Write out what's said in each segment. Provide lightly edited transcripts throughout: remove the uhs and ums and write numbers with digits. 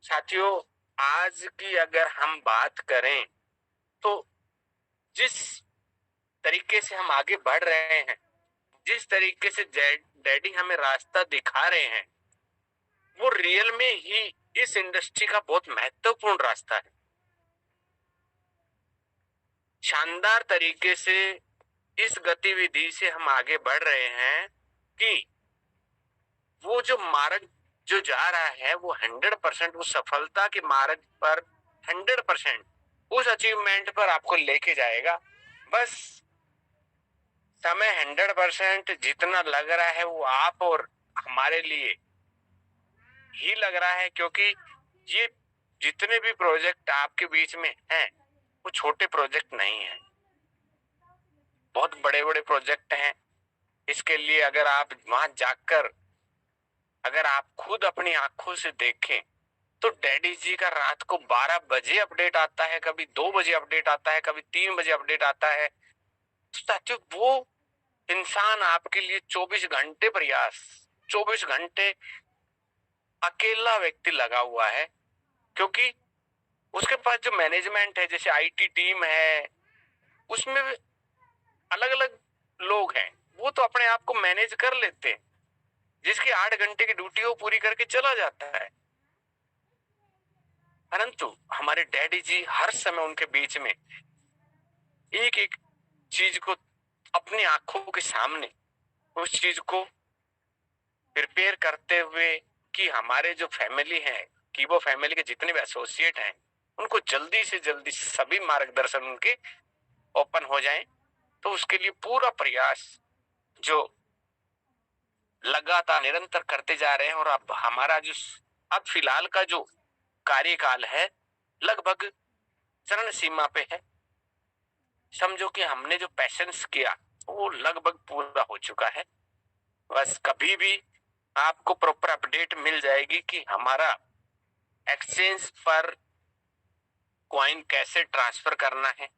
साथियों, आज की अगर हम बात करें तो जिस तरीके से हम आगे बढ़ रहे हैं, जिस तरीके से डैडी हमें रास्ता दिखा रहे हैं, वो रियल में ही इस इंडस्ट्री का बहुत महत्वपूर्ण रास्ता है। शानदार तरीके से इस गतिविधि से हम आगे बढ़ रहे हैं कि वो जो मार्ग जो जा रहा है वो 100% वो सफलता के मार्ग पर 100% उस अचीवमेंट पर आपको लेके जाएगा। बस समय 100% जितना लग रहा है वो आप और हमारे लिए ही लग रहा है, क्योंकि ये जितने भी प्रोजेक्ट आपके बीच में हैं वो छोटे प्रोजेक्ट नहीं है, बहुत बड़े बड़े प्रोजेक्ट हैं। इसके लिए अगर आप वहां जाकर अगर आप खुद अपनी आंखों से देखें तो डैडी जी का रात को 12 बजे अपडेट आता है, कभी 2 बजे अपडेट आता है, कभी 3 बजे अपडेट आता है। तो साथियों, वो इंसान आपके लिए 24 घंटे प्रयास, 24 घंटे अकेला व्यक्ति लगा हुआ है, क्योंकि उसके पास जो मैनेजमेंट है, जैसे आईटी टीम है, उसमें अलग अलग लोग हैं, वो तो अपने आप को मैनेज कर लेते हैं। जिसकी 8 घंटे की ड्यूटी वो पूरी करके चला जाता है, परंतु हमारे डैडी जी हर समय उनके बीच में एक एक चीज को अपनी आंखों के सामने उस चीज को प्रिपेयर करते हुए कि हमारे जो फैमिली है, कि वो फैमिली के जितने भी एसोसिएट हैं, उनको जल्दी से जल्दी सभी मार्गदर्शन उनके ओपन हो जाएं। तो उसके लिए पूरा प्रयास जो लगातार निरंतर करते जा रहे हैं। और अब हमारा जो अब फिलहाल का जो कार्यकाल है लगभग चरण सीमा पे है। समझो कि हमने जो पैशंस किया वो लगभग पूरा हो चुका है। बस कभी भी आपको प्रॉपर अपडेट मिल जाएगी कि हमारा एक्सचेंज पर कॉइन कैसे ट्रांसफर करना है।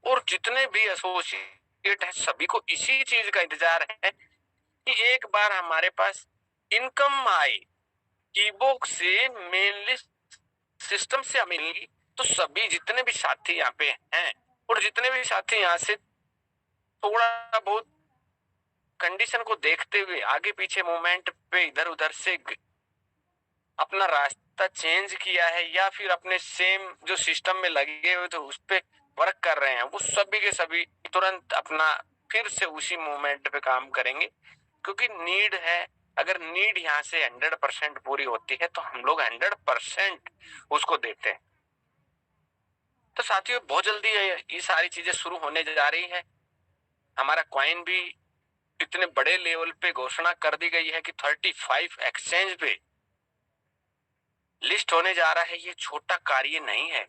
और जितने भी एसोसिएट है सभी को इसी चीज का इंतजार है कि एक बार हमारे पास इनकम आए, ईबुक से मेनली सिस्टम से मिलेगी, तो सभी जितने भी साथी यहाँ पे हैं और जितने भी साथी यहाँ से थोड़ा बहुत कंडीशन को देखते हुए आगे पीछे मूवमेंट पे इधर उधर से अपना रास्ता चेंज किया है या फिर अपने सेम जो सिस्टम में लगे हुए तो उस पे वर्क कर रहे हैं, वो सभी के सभी तुरंत अपना फिर से उसी मूवमेंट पे काम करेंगे, क्योंकि नीड है। अगर नीड यहाँ से 100% पूरी होती है तो हम लोग 100% उसको देते हैं। तो साथियों, बहुत जल्दी ये सारी चीजें शुरू होने जा रही है। हमारा कॉइन भी इतने बड़े लेवल पे घोषणा कर दी गई है कि 35 एक्सचेंज पे लिस्ट होने जा रहा है। ये छोटा कार्य नहीं है।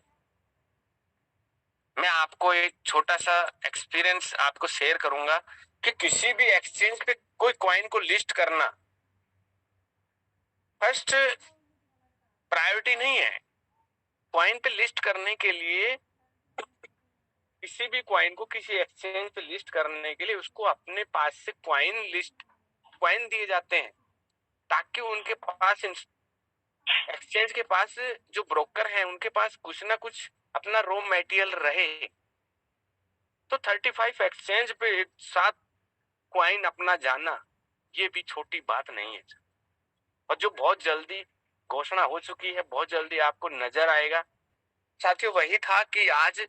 मैं आपको एक छोटा सा एक्सपीरियंस आपको शेयर करूंगा कि किसी भी एक्सचेंज पे कोई कॉइन को लिस्ट करना फर्स्ट प्रायोरिटी नहीं है। कॉइन पे लिस्ट करने के लिए, किसी भी कॉइन को किसी एक्सचेंज पे लिस्ट करने के लिए उसको अपने पास से कॉइन दिए जाते हैं, ताकि उनके पास एक्सचेंज के पास जो ब्रोकर है उनके पास कुछ ना कुछ अपना रॉ मटेरियल रहे। तो 35 एक्सचेंज पे एक साथ क्वाइन अपना जाना ये भी छोटी बात नहीं है, और जो बहुत जल्दी घोषणा हो चुकी है, बहुत जल्दी आपको नजर आएगा। साथियों, वही था कि आज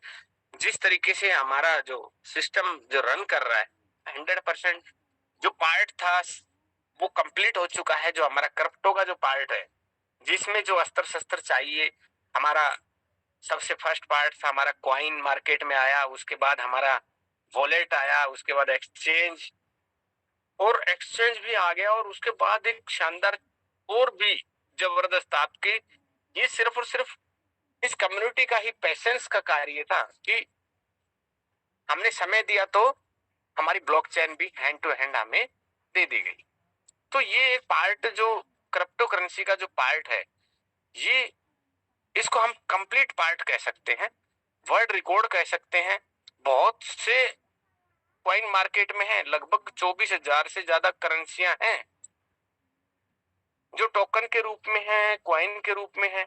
जिस तरीके से हमारा जो सिस्टम जो रन कर रहा है 100% जो पार्ट था वो कंप्लीट हो चुका है। जो हमारा क्रिप्टो का जो पार्ट है, जिसमें जो अस्त्र शस्त्र चाहिए, हमारा सबसे फर्स्ट पार्ट था हमारा कॉइन मार्केट में आया, उसके बाद हमारा वॉलेट आया, उसके बाद एक्सचेंज, और एक्सचेंज भी आ गया, और उसके बाद एक शानदार और भी जबरदस्त आपके, ये सिर्फ और सिर्फ इस कम्युनिटी का ही पैसेंस का कार्य था कि हमने समय दिया तो हमारी ब्लॉकचेन भी हैंड टू हैंड हमें दे दी गई। तो ये एक पार्ट जो क्रिप्टो करेंसी का जो पार्ट है, ये इसको हम कंप्लीट पार्ट कह सकते हैं, वर्ल्ड रिकॉर्ड कह सकते हैं। बहुत से कॉइन मार्केट में है, लगभग 24,000 से ज्यादा करेंसियां हैं जो टोकन के रूप में है, कॉइन के रूप में है।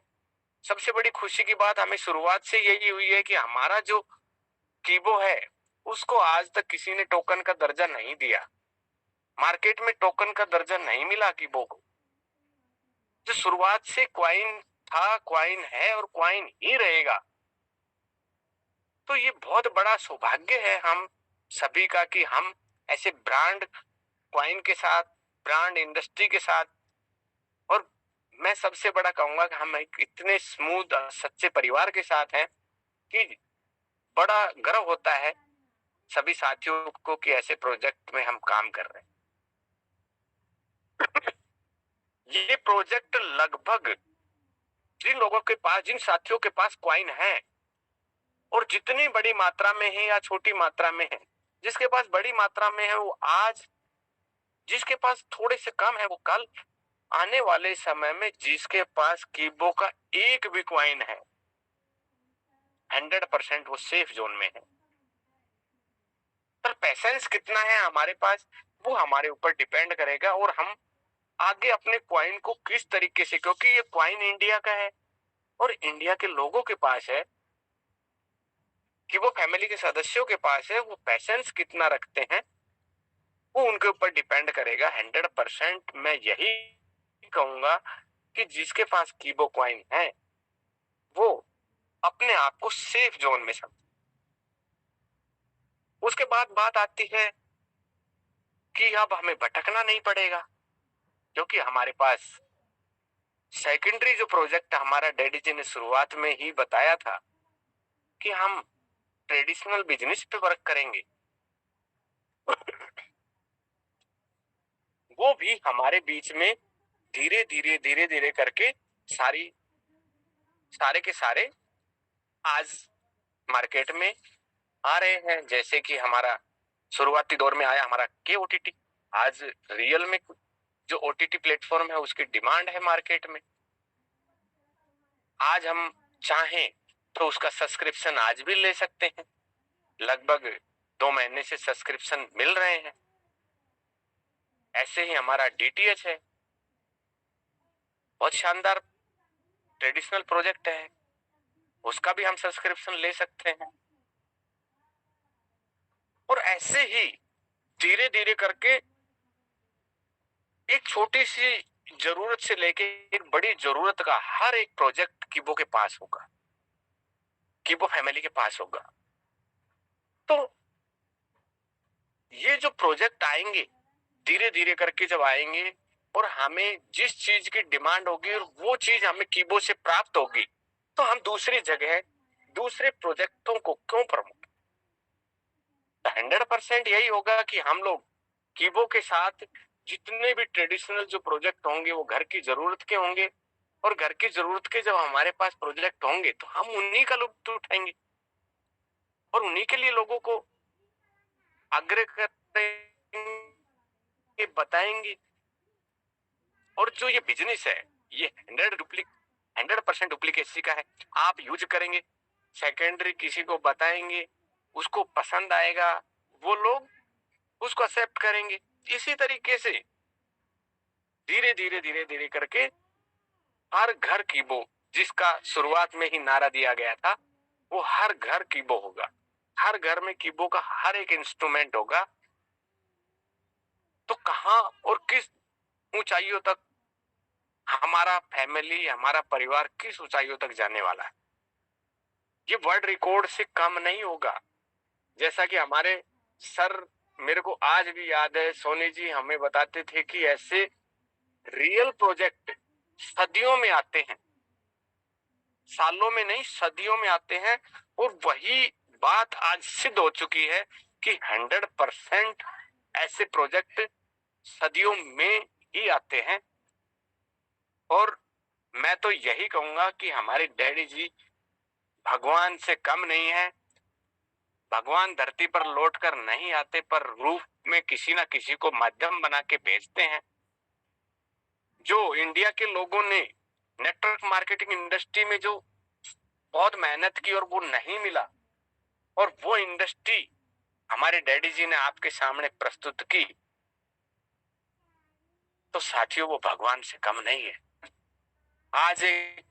सबसे बड़ी खुशी की बात हमें शुरुआत से यही हुई है कि हमारा जो कीबो है उसको आज तक किसी ने टोकन का दर्जा नहीं दिया। मार्केट में टोकन का दर्जा नहीं मिला कीबो को। जो शुरुआत से क्वाइन था, क्वाइन है और क्वाइन ही रहेगा। तो ये बहुत बड़ा सौभाग्य है हम सभी का कि हम ऐसे ब्रांड क्वाइन के साथ, ब्रांड इंडस्ट्री के साथ, और मैं सबसे बड़ा कहूंगा कि हम एक इतने स्मूथ सच्चे परिवार के साथ हैं कि बड़ा गर्व होता है सभी साथियों को कि ऐसे प्रोजेक्ट में हम काम कर रहे हैं। ये प्रोजेक्ट लगभग जिन लोगों के पास, जिन साथियों के पास क्वाइन है और जितनी बड़ी मात्रा में है या छोटी मात्रा में है, जिसके पास बड़ी मात्रा में है वो आज, जिसके पास थोड़े से कम है वो कल, आने वाले समय में जिसके पास कीबो का एक भी क्वाइन है 100% वो सेफ जोन में है। पर पेशेंस कितना है हमारे पास वो हमारे ऊपर डिपेंड करेगा, और हम आगे अपने क्वाइन को किस तरीके से, क्योंकि ये क्वाइन इंडिया का है और इंडिया के लोगों के पास है कि वो फैमिली के सदस्यों के पास है, वो पेशेंस कितना रखते हैं वो उनके ऊपर डिपेंड करेगा। 100% मैं यही कहूंगा कि जिसके पास कीबो क्वाइन है वो अपने आप को सेफ जोन में समझे। उसके बाद बात आती है कि अब हमें भटकना नहीं पड़ेगा, क्योंकि हमारे पास सेकेंडरी जो प्रोजेक्ट हमारा डैडी जी ने शुरुआत में ही बताया था कि हम ट्रेडिशनल बिजनेस पे वर्क करेंगे, वो भी हमारे बीच में धीरे धीरे करके सारे के सारे आज मार्केट में आ रहे हैं। जैसे कि हमारा शुरुआती दौर में आया हमारा के ओटीटी, आज रियल में जो ओटीटी प्लेटफॉर्म है उसकी डिमांड है मार्केट में। आज हम चाहें तो उसका सब्सक्रिप्शन आज भी ले सकते हैं, लगभग 2 महीने से सब्सक्रिप्शन मिल रहे हैं। ऐसे ही हमारा डीटीएच है, बहुत शानदार ट्रेडिशनल प्रोजेक्ट है, उसका भी हम सब्सक्रिप्शन ले सकते हैं। और ऐसे ही धीरे धीरे करके एक छोटी सी जरूरत से लेके एक बड़ी जरूरत का हर एक प्रोजेक्ट कीबो के पास होगा, कीबो फैमिली के पास होगा। तो ये जो प्रोजेक्ट आएंगे धीरे धीरे करके जब आएंगे और हमें जिस चीज की डिमांड होगी और वो चीज हमें कीबो से प्राप्त होगी, तो हम दूसरी जगह दूसरे प्रोजेक्टों को क्यों प्रमोट। 100% यही होगा कि हम लोग कीबो के साथ जितने भी ट्रेडिशनल जो प्रोजेक्ट होंगे वो घर की जरूरत के होंगे, और घर की जरूरत के जब हमारे पास प्रोजेक्ट होंगे तो हम उन्हीं का लुत्फ उठाएंगे और उन्हीं के लिए लोगों को आग्रह करेंगे, बताएंगे। और जो ये बिजनेस है ये 100% डुप्लीकेसी का है। आप यूज करेंगे, सेकेंडरी किसी को बताएंगे, उसको पसंद आएगा, वो लोग उसको एक्सेप्ट करेंगे। इसी तरीके से धीरे करके हर घर कीबो, जिसका शुरुआत में ही नारा दिया गया था, वो हर घर कीबो होगा। हर घर में कीबो का हर एक इंस्ट्रूमेंट होगा। तो कहां और किस ऊंचाइयों तक हमारा फैमिली, हमारा परिवार किस ऊंचाइयों तक जाने वाला है, ये वर्ल्ड रिकॉर्ड से कम नहीं होगा। जैसा कि हमारे सर, मेरे को आज भी याद है, सोनी जी हमें बताते थे कि ऐसे रियल प्रोजेक्ट सदियों में आते हैं, सालों में नहीं सदियों में आते हैं। और वही बात आज सिद्ध हो चुकी है कि 100% ऐसे प्रोजेक्ट सदियों में ही आते हैं। और मैं तो यही कहूंगा कि हमारे डैडी जी भगवान से कम नहीं है। भगवान धरती पर लौट कर नहीं आते, पर रूप में किसी ना किसी को माध्यम बना के भेजते हैं। जो इंडिया के लोगों ने नेटवर्क मार्केटिंग इंडस्ट्री में जो बहुत मेहनत की और वो नहीं मिला, और वो इंडस्ट्री हमारे डैडी जी ने आपके सामने प्रस्तुत की, तो साथियों वो भगवान से कम नहीं है। आज एक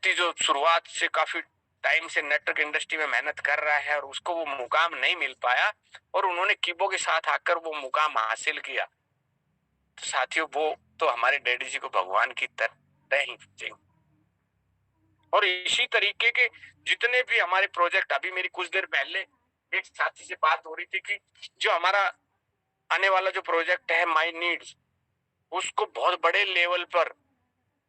व्यक्ति जो शुरुआत से काफी टाइम से नेटवर्क इंडस्ट्री में मेहनत कर रहा है और उसको वो मुकाम नहीं मिल पाया और उन्होंने कीबो के साथ आकर वो मुकाम हासिल किया, तो साथियों वो तो हमारे डैडी जी को भगवान की तरह ही पूजेंगे। और इसी तरीके के जितने भी हमारे प्रोजेक्ट, अभी मेरी कुछ देर पहले एक साथी से बात हो रही थी कि जो हमारा आने वाला जो प्रोजेक्ट है माय नीड्स, उसको बहुत बड़े लेवल पर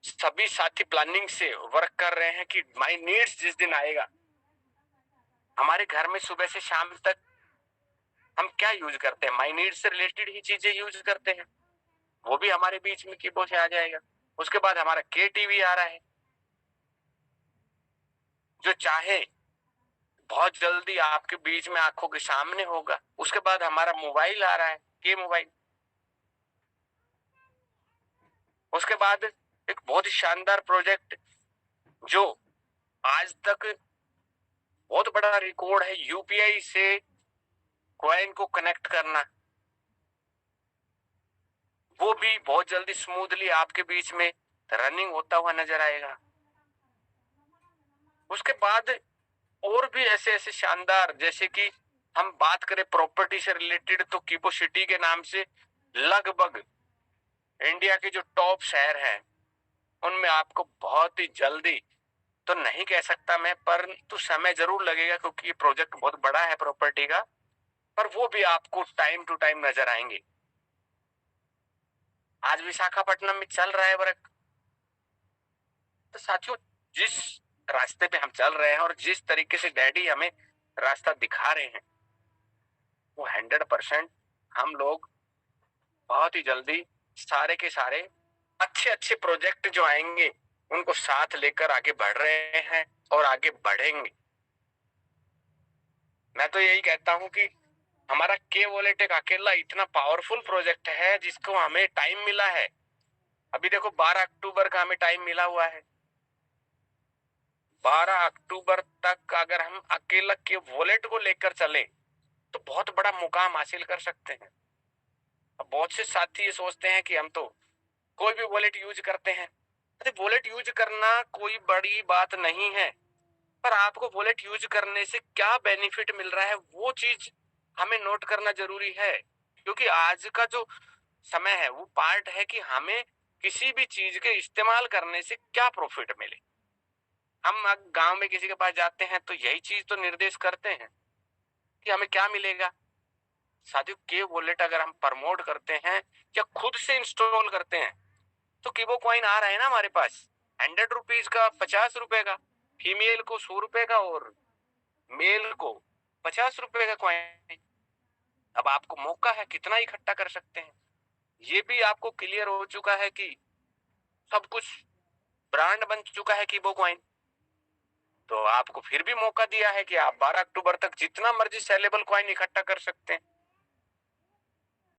सभी साथी प्लानिंग से वर्क कर रहे हैं कि माय नीड्स जिस दिन आएगा, हमारे घर में सुबह से शाम तक हम क्या यूज करते हैं, माय नीड्स से रिलेटेड ही चीजें यूज करते हैं, वो भी हमारे बीच में कीबोर्ड से आ जाएगा। उसके बाद हमारा के टीवी आ रहा है, जो चाहे बहुत जल्दी आपके बीच में आंखों के सामने होगा। उसके बाद हमारा मोबाइल आ रहा है, के मोबाइल। उसके बाद एक बहुत ही शानदार प्रोजेक्ट जो आज तक बहुत बड़ा रिकॉर्ड है, यूपीआई से कॉइन को कनेक्ट करना, वो भी बहुत जल्दी स्मूथली आपके बीच में रनिंग होता हुआ नजर आएगा। उसके बाद और भी ऐसे ऐसे शानदार, जैसे कि हम बात करें प्रॉपर्टी से रिलेटेड, तो कीबो सिटी के नाम से लगभग इंडिया के जो टॉप शहर हैं उनमें आपको बहुत ही जल्दी तो नहीं कह सकता मैं, परंतु समय जरूर लगेगा क्योंकि ये प्रोजेक्ट बहुत बड़ा है प्रॉपर्टी का, पर वो भी आपको टाइम टू टाइम नजर आएंगे। आज विशाखापट्टनम में चल रहा है वर्क। तो साथियों, जिस रास्ते पे हम चल रहे हैं और जिस तरीके से डैडी हमें रास्ता दिखा रहे हैं, वो 100% हम लोग बहुत ही जल्दी सारे के सारे अच्छे अच्छे प्रोजेक्ट जो आएंगे उनको साथ लेकर आगे बढ़ रहे हैं और आगे बढ़ेंगे। मैं तो यही कहता हूं कि हमारा के वॉलेट एक अकेला इतना पावरफुल प्रोजेक्ट है जिसको हमें टाइम मिला है। अभी देखो 12 अक्टूबर का हमें टाइम मिला हुआ है। 12 अक्टूबर तक अगर हम अकेला के वॉलेट को लेकर चले तो बहुत बड़ा मुकाम हासिल कर सकते हैं। अब बहुत से साथी ये सोचते हैं कि हम तो कोई भी वॉलेट यूज करते हैं। अरे वॉलेट यूज करना कोई बड़ी बात नहीं है, पर आपको वॉलेट यूज करने से क्या बेनिफिट मिल रहा है वो चीज हमें नोट करना जरूरी है। क्योंकि आज का जो समय है वो पार्ट है कि हमें किसी भी चीज के इस्तेमाल करने से क्या प्रॉफिट मिले। हम गांव में किसी के पास जाते हैं तो यही चीज तो निर्देश करते हैं कि हमें क्या मिलेगा। साथियों, के वॉलेट अगर हम प्रमोट करते हैं या खुद से इंस्टॉल करते हैं तो कीबो कॉइन आ रहा है ना हमारे पास, 100 रुपीज का, 50 रुपए का, फीमेल को 100 रुपए का और मेल को 50 रुपए का कॉइन। अब आपको मौका है कितना इकट्ठा कर सकते हैं, ये भी आपको क्लियर हो चुका है कि सब कुछ ब्रांड बन चुका है कीबो कॉइन। तो आपको फिर भी मौका दिया है कि आप 12 अक्टूबर तक जितना मर्जी सेलेबल कॉइन इकट्ठा कर सकते हैं।